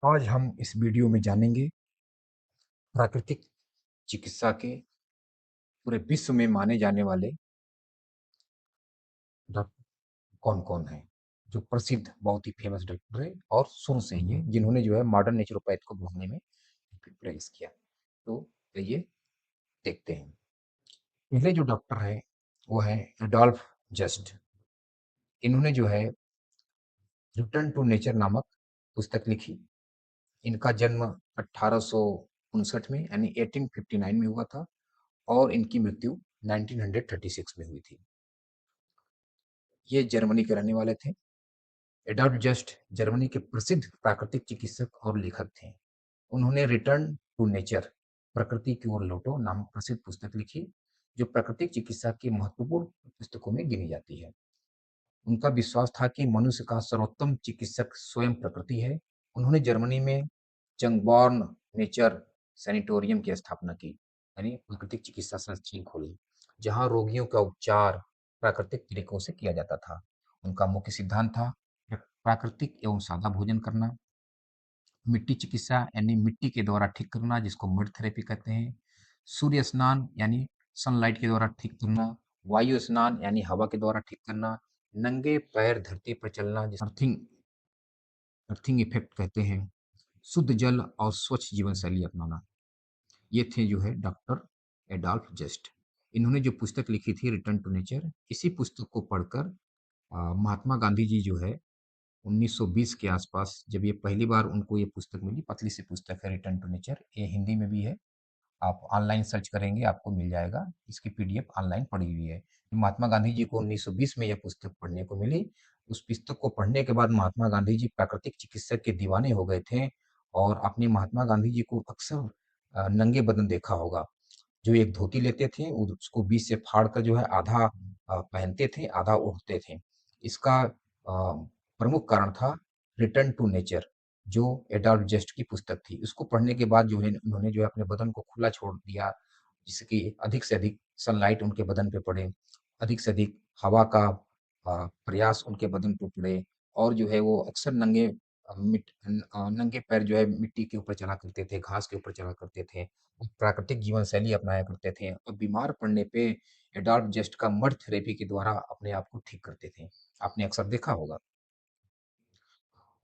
आज हम इस वीडियो में जानेंगे प्राकृतिक चिकित्सा के पूरे विश्व में माने जाने वाले डॉक्टर कौन-कौन हैं, जो प्रसिद्ध बहुत ही फेमस डॉक्टर है और शुरू से ही है, जिन्होंने जो है मॉडर्न नेचुरोपैथ को बढ़ाने में प्रयास किया। तो चलिए देखते हैं। पहले जो डॉक्टर है वो है एडोल्फ जस्ट। इन्होंने जो है रिटर्न टू नेचर नामक पुस्तक लिखी। इनका जन्म 1859 में यानी 1859 में हुआ था और इनकी मृत्यु 1936 में हुई थी। ये जर्मनी के रहने वाले थे। एडॉल्फ जस्ट जर्मनी के प्रसिद्ध प्राकृतिक चिकित्सक और लेखक थे। उन्होंने रिटर्न टू नेचर प्रकृति की ओर लौटो नामक प्रसिद्ध पुस्तक लिखी, जो प्राकृतिक चिकित्सा की महत्वपूर्ण पुस्तकों में गिनी जाती है। उनका विश्वास था कि मनुष्य का सर्वोत्तम चिकित्सक स्वयं प्रकृति है। उन्होंने जर्मनी में चंगबॉर्न नेचर सैनिटोरियम की स्थापना की, यानी प्राकृतिक चिकित्सा संस्थान खोली, जहां रोगियों का उपचार प्राकृतिक तरीकों से किया जाता था। उनका मुख्य सिद्धांत था प्राकृतिक एवं सादा भोजन करना, मिट्टी चिकित्सा यानी मिट्टी के द्वारा ठीक करना जिसको मड थेरेपी कहते हैं, सूर्य स्नान यानी सनलाइट के द्वारा ठीक करना, वायु स्नान यानी हवा के द्वारा ठीक करना, नंगे पैर धरती पर चलना जिसे अर्थिंग अर्थिंग इफेक्ट कहते हैं, शुद्ध जल और स्वच्छ जीवन शैली अपनाना। ये थे जो है डॉक्टर एडॉल्फ जस्ट। इन्होंने जो पुस्तक लिखी थी रिटर्न टू नेचर, इसी पुस्तक को पढ़कर महात्मा गांधी जी जो है 1920 के आसपास जब ये पहली बार उनको ये पुस्तक मिली, पतली सी पुस्तक है रिटर्न टू नेचर, ये हिंदी में भी है। आप ऑनलाइन सर्च करेंगे आपको मिल जाएगा, इसकी पीडीएफ ऑनलाइन पड़ी हुई है। महात्मा गांधी जी को 1920 में यह पुस्तक पढ़ने को मिली। उस पुस्तक को पढ़ने के बाद महात्मा गांधी जी प्राकृतिक चिकित्सक के दीवाने हो गए थे और आपने महात्मा गांधी जी को अक्सर नंगे बदन देखा होगा। जो एक धोती लेते थे उसको बीच से फाड़ कर जो है आधा पहनते थे, आधा ओढ़ते थे। इसका प्रमुख कारण था रिटर्न टू नेचर, जो एडॉल्फ जस्ट की पुस्तक थी। उसको पढ़ने के बाद जो है उन्होंने जो है अपने बदन को खुला छोड़ दिया, जिससे कि अधिक से अधिक सनलाइट उनके बदन पे पड़े, अधिक से अधिक हवा का प्रयास उनके बदन पे पड़े और जो है वो अक्सर नंगे पैर जो है मिट्टी के ऊपर चला करते थे, घास के ऊपर चला करते थे, प्राकृतिक जीवन शैली अपनाया करते थे और बीमार पड़ने पे एडॉल्फ जस्ट का मड थेरेपी के द्वारा अपने आप को ठीक करते थे। आपने अक्सर देखा होगा।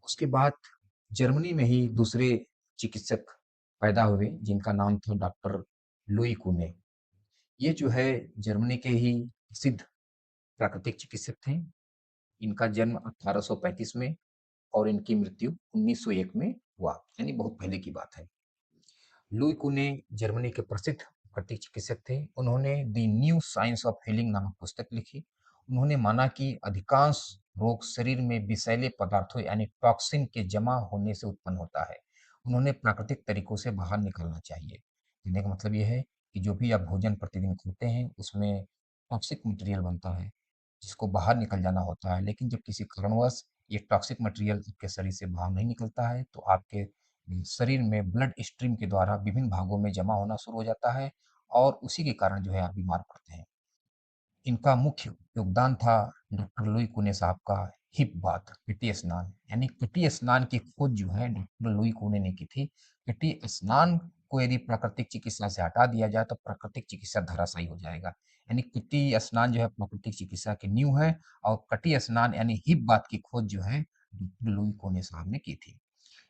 उसके बाद जर्मनी में ही दूसरे चिकित्सक पैदा हुए जिनका नाम था डॉक्टर लुई कुने। ये जो है जर्मनी के ही प्रसिद्ध प्राकृतिक चिकित्सक थे। इनका जन्म 1835 में और इनकी मृत्यु 1901 में हुआ, यानी बहुत पहले की बात है। लुई कुने जर्मनी के प्रसिद्ध प्राकृतिक चिकित्सक थे। उन्होंने the new science of healing नामक पुस्तक लिखी। उन्होंने माना कि अधिकांश रोग शरीर में विषैले पदार्थों यानी टॉक्सिन के जमा होने से उत्पन्न होता है। उन्होंने प्राकृतिक तरीकों से बाहर निकलना चाहिए। कहने का मतलब ये है कि जो भी आप भोजन प्रतिदिन खाते हैं उसमें टॉक्सिक मटेरियल बनता है जिसको बाहर निकल जाना होता है, लेकिन जब किसी कारणवश ये टॉक्सिक मटेरियल आपके शरीर से बाहर नहीं निकलता है तो आपके शरीर में ब्लड स्ट्रीम के द्वारा विभिन्न भागों में जमा होना शुरू हो जाता है और उसी के कारण जो है आप बीमार पड़ते हैं। इनका मुख्य योगदान था डॉक्टर लुई कुने साहब का हिप बाथ, कटी स्नान, यानी कटी स्नान की खोज जो है डॉक्टर लुई कुने ने की थी। कटी स्नान को यदि प्राकृतिक चिकित्सा से हटा दिया जाए तो प्राकृतिक चिकित्सा धराशायी हो जाएगा। यानी कटी स्नान जो है प्राकृतिक चिकित्सा की नींव है और कटी स्नान यानी हिप बाथ की खोज जो है डॉक्टर लुई कुने साहब ने की थी।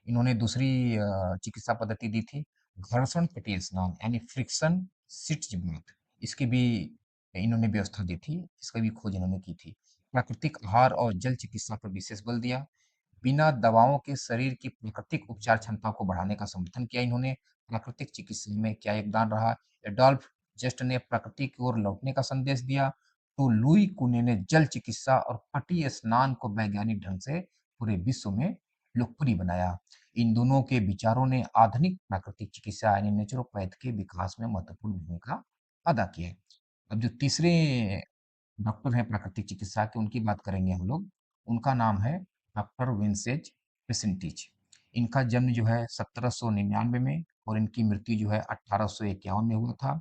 इन्होंने दूसरी चिकित्सा पद्धति दी थी घर्षण कटी स्नान यानी फ्रिक्शन सिट्ज बाथ। इसकी भी इन्होंने व्यवस्था दी थी, इसका भी खोज इन्होंने की थी। प्राकृतिक आहार और जल चिकित्सा पर विशेष बल दिया। बिना दवाओं के शरीर की प्राकृतिक उपचार क्षमता को बढ़ाने का समर्थन किया इन्होंने। प्राकृतिक चिकित्सा में क्या योगदान रहा? एडोल्फ जस्ट ने प्रकृति की ओर लौटने का संदेश दिया, तो लुई कुने ने जल चिकित्सा और कटी स्नान को वैज्ञानिक ढंग से पूरे विश्व में लोकप्रिय बनाया। इन दोनों के विचारों ने आधुनिक प्राकृतिक चिकित्सा यानी नेचुरोपैथ के विकास में महत्वपूर्ण भूमिका अदा की है। अब जो तीसरे डॉक्टर हैं प्राकृतिक चिकित्सा के, उनकी बात करेंगे हम लोग। उनका नाम है डॉक्टर विंसेज प्रेसेंटिज। इनका जन्म जो है 1799 में और इनकी मृत्यु जो है 1851 में हुआ था।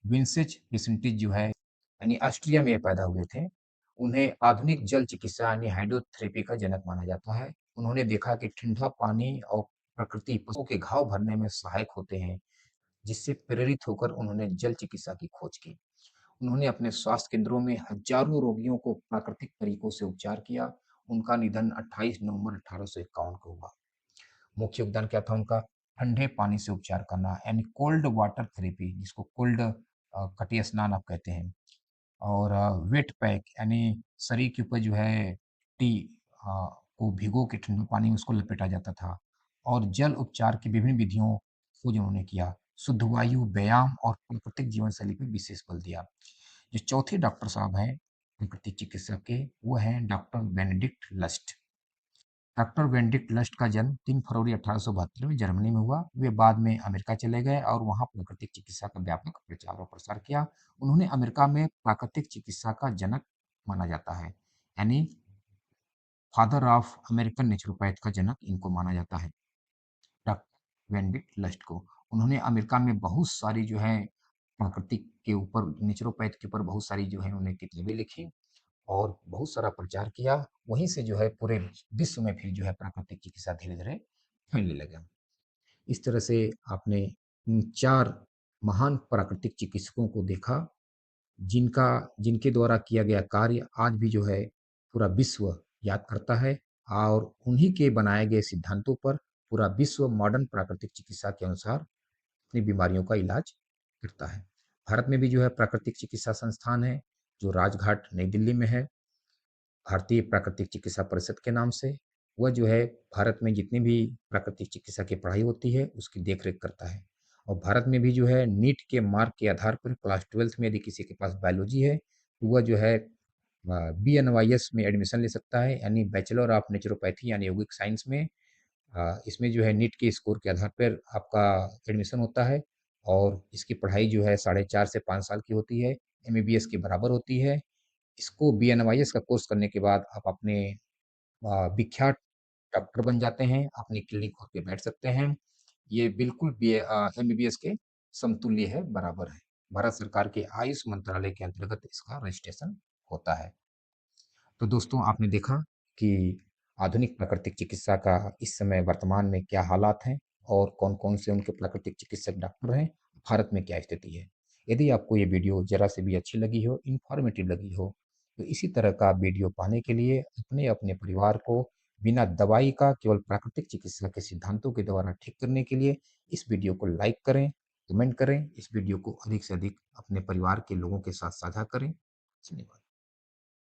विंसेज प्रेसेंटिज जो है यानी ऑस्ट्रिया में ये पैदा हुए थे। उन्हें आधुनिक जल चिकित्सा यानी हाइड्रोथेरेपी का जनक माना जाता है। उन्होंने देखा कि ठंडा पानी और प्रकृति पशुओं के घाव भरने में सहायक होते हैं, जिससे प्रेरित होकर उन्होंने जल चिकित्सा की खोज की। उन्होंने अपने स्वास्थ्य केंद्रों में हजारों रोगियों को प्राकृतिक तरीकों से उपचार किया। उनका निधन 28 नवंबर 1851 को हुआ। मुख्य योगदान क्या था उनका? ठंडे पानी से उपचार करना, यानी कोल्ड वाटर थेरेपी, जिसको कोल्ड कटी स्नान आप कहते हैं। और वेट पैक, यानी शरीर के ऊपर जो है टी को भिगो के ठंडे पानी में उसको लपेटा जाता था। और जल उपचार की विभिन्न विधियों खोज उन्होंने किया। शुद्ध वायु, व्यायाम और प्राकृतिक जीवन शैली पर विशेष बल दिया। जो चौथे डॉक्टर साहब हैं प्राकृतिक चिकित्सक के, वो हैं doctor Benedict Lust. Doctor Benedict Lust का जन्म 3 फरवरी 1872 में जर्मनी में हुआ। वे बाद में अमेरिका चले गए और वहाँ प्राकृतिक चिकित्सा का व्यापक प्रचार और प्रसार किया। उन्होंने अमेरिका में प्राकृतिक चिकित्सा का जनक माना जाता है, यानी फादर ऑफ अमेरिकन नेचुरोपैथ का जनक इनको माना जाता है, डॉक्टर बेनेडिक्ट लस्ट को। उन्होंने अमेरिका में बहुत सारी जो है प्राकृतिक के ऊपर, नेचुरोपैथ के ऊपर बहुत सारी जो है उन्होंने किताबें लिखी और बहुत सारा प्रचार किया। वहीं से जो है पूरे विश्व में फिर जो है प्राकृतिक चिकित्सा धीरे-धीरे फैलने लगा। इस तरह से आपने इन 4 महान प्राकृतिक चिकित्सकों को देखा, जिनका जिनके द्वारा किया गया कार्य आज भी जो है पूरा विश्व याद करता है और उन्हीं के बनाए गए सिद्धांतों पर पूरा विश्व मॉडर्न प्राकृतिक चिकित्सा के अनुसार अपनी बीमारियों का इलाज करता है। भारत में भी जो है प्राकृतिक चिकित्सा संस्थान है, जो राजघाट नई दिल्ली में है। भारतीय प्राकृतिक चिकित्सा परिषद के नाम से। वह जो है भारत में जितनी भी प्राकृतिक चिकित्सा की पढ़ाई होती है उसकी देख-रेख करता है। और भारत में भी जो है नीट के मार्क के आधार पर क्लास 12th में यदि किसी के पास बायोलॉजी है, तो वह जो है बीएनवाईएस में एडमिशन ले सकता है, यानी बैचलर ऑफ नेचुरोपैथी यानी यौगिक साइंस में। इसमें जो है नीट के स्कोर के आधार पर आपका एडमिशन होता है और इसकी पढ़ाई जो है साढ़े 4 से 5 साल की होती है, एमबीबीएस के बराबर होती है। इसको बीएनवाईएस का कोर्स करने के बाद आप अपने विख्यात डॉक्टर बन जाते हैं, अपनी क्लिनिक खोल के बैठ सकते हैं। ये बिल्कुल एमबीबीएस के समतुल्य है, बराबर है। भारत सरकार के आयुष मंत्रालय के अंतर्गत इसका रजिस्ट्रेशन होता है। तो दोस्तों, आपने देखा कि आधुनिक प्राकृतिक चिकित्सा का इस समय वर्तमान में क्या हालात हैं और कौन-कौन से उनके प्राकृतिक चिकित्सक डॉक्टर हैं, भारत में क्या स्थिति है। यदि आपको ये वीडियो ज़रा से भी अच्छी लगी हो, इन्फॉर्मेटिव लगी हो, तो इसी तरह का वीडियो पाने के लिए अपने-अपने परिवार को बिना दवाई का केवल प्राकृतिक चिकित्सा के सिद्धांतों के द्वारा ठीक करने के लिए इस वीडियो को लाइक करें, कमेंट करें, इस वीडियो को अधिक से अधिक अपने परिवार के लोगों के साथ साझा करें। धन्यवाद।